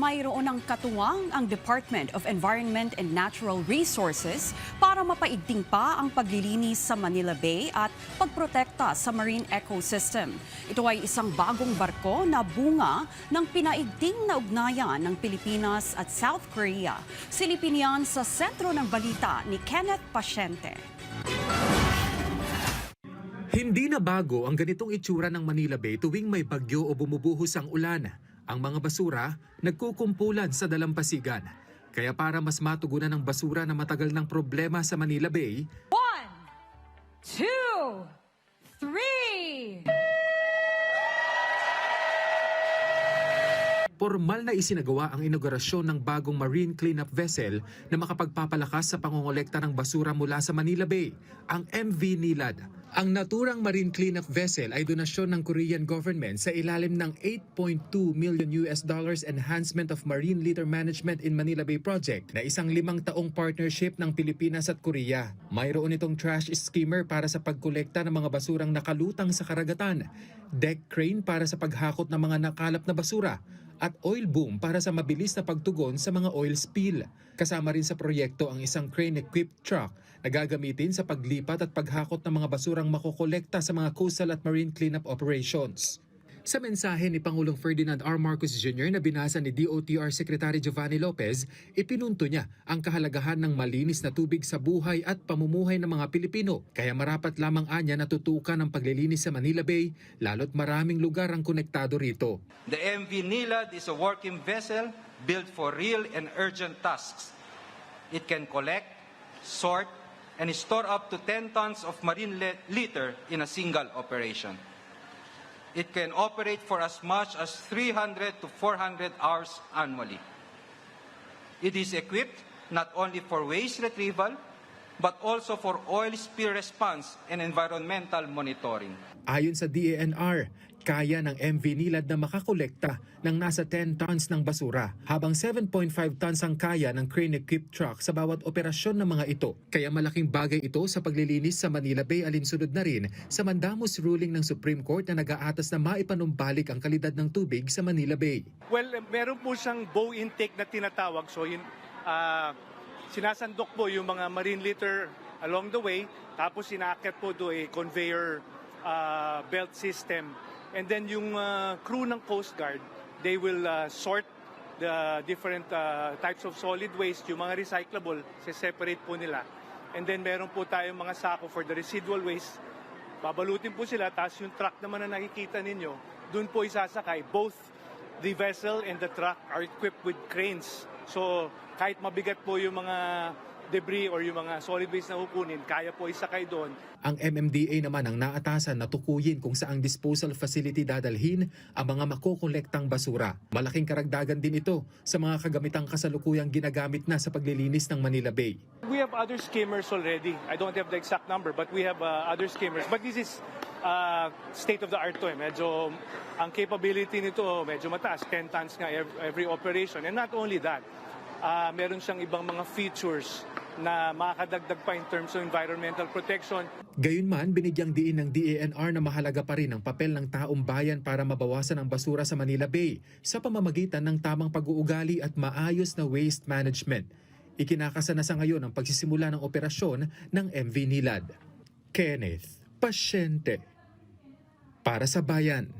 mayroon ng katuwang ang Department of Environment and Natural Resources para mapaigting pa ang paglilinis sa Manila Bay at pagprotekta sa marine ecosystem. Ito ay isang bagong barko na bunga ng pinaigting na ugnayan ng Pilipinas at South Korea. Silipin yan sa sentro ng balita ni Kenneth Pasyente. Hindi na bago ang ganitong itsura ng Manila Bay tuwing may bagyo o bumubuhos ang ulan. Ang mga basura nagkukumpulan sa dalampasigan. Kaya para mas matugunan ang basura na matagal ng problema sa Manila Bay, 1, 2, 3! formal na isinagawa ang inaugurasyon ng bagong marine cleanup vessel na makapagpapalakas sa pangongolekta ng basura mula sa Manila Bay, ang MV Nilad. Ang naturang marine cleanup vessel ay donasyon ng Korean government sa ilalim ng $8.2 million Enhancement of Marine Litter Management in Manila Bay project na isang 5 taong partnership ng Pilipinas at Korea. Mayroon itong trash skimmer para sa pagkolekta ng mga basurang nakalutang sa karagatan, deck crane para sa paghakot ng mga nakalap na basura, at oil boom para sa mabilis na pagtugon sa mga oil spill. Kasama rin sa proyekto ang isang crane-equipped truck na gagamitin sa paglipat at paghakot ng mga basurang makokolekta sa mga coastal at marine cleanup operations. Sa mensahe ni Pangulong Ferdinand R. Marcos Jr. na binasa ni DOTR Secretary Giovanni Lopez, ipinunto niya ang kahalagahan ng malinis na tubig sa buhay at pamumuhay ng mga Pilipino. Kaya marapat lamang anya natutukan ang paglilinis sa Manila Bay, lalo't maraming lugar ang konektado rito. The MV Nilad is a working vessel built for real and urgent tasks. It can collect, sort, and store up to 10 tons of marine litter in a single operation. It can operate for as much as 300 to 400 hours annually. It is equipped not only for waste retrieval, but also for oil spill response and environmental monitoring. Ayon sa DENR, kaya ng MV Nilad na makakolekta ng nasa 10 tons ng basura, habang 7.5 tons ang kaya ng crane-equipped truck sa bawat operasyon ng mga ito. Kaya malaking bagay ito sa paglilinis sa Manila Bay, alinsunod na rin sa mandamus ruling ng Supreme Court na nag-aatas na maipanumbalik ang kalidad ng tubig sa Manila Bay. Well, meron po siyang bow intake na tinatawag. So yun, sinasandok po yung mga marine litter along the way, tapos sinakit po do a conveyor belt system. And then yung crew ng Coast Guard, they will sort the different types of solid waste, yung mga recyclable, separate po nila. And then meron po tayong mga sako for the residual waste. Babalutin po sila, tapos yung truck naman na nakikita ninyo, dun po isasakay. Both the vessel and the truck are equipped with cranes. So kahit mabigat po yung mga debris or yung mga solid waste na kukunin, kaya po isakay doon. Ang MMDA naman ang naatasan na tukuyin kung saang disposal facility dadalhin ang mga makokolektang basura. Malaking karagdagan din ito sa mga kagamitang kasalukuyang ginagamit na sa paglilinis ng Manila Bay. We have other skimmers already. I don't have the exact number, but we have other skimmers. But this is state of the art to. Medyo ang capability nito medyo mataas, 10 tons nga every operation. And not only that, meron siyang ibang mga features na makakadagdag pa in terms of environmental protection. Gayunman, binigyang diin ng DENR na mahalaga pa rin ang papel ng taong bayan para mabawasan ang basura sa Manila Bay sa pamamagitan ng tamang pag-uugali at maayos na waste management. Ikinakasa na sa ngayon ang pagsisimula ng operasyon ng MV Nilad. Kenneth Pasyente para sa Bayan.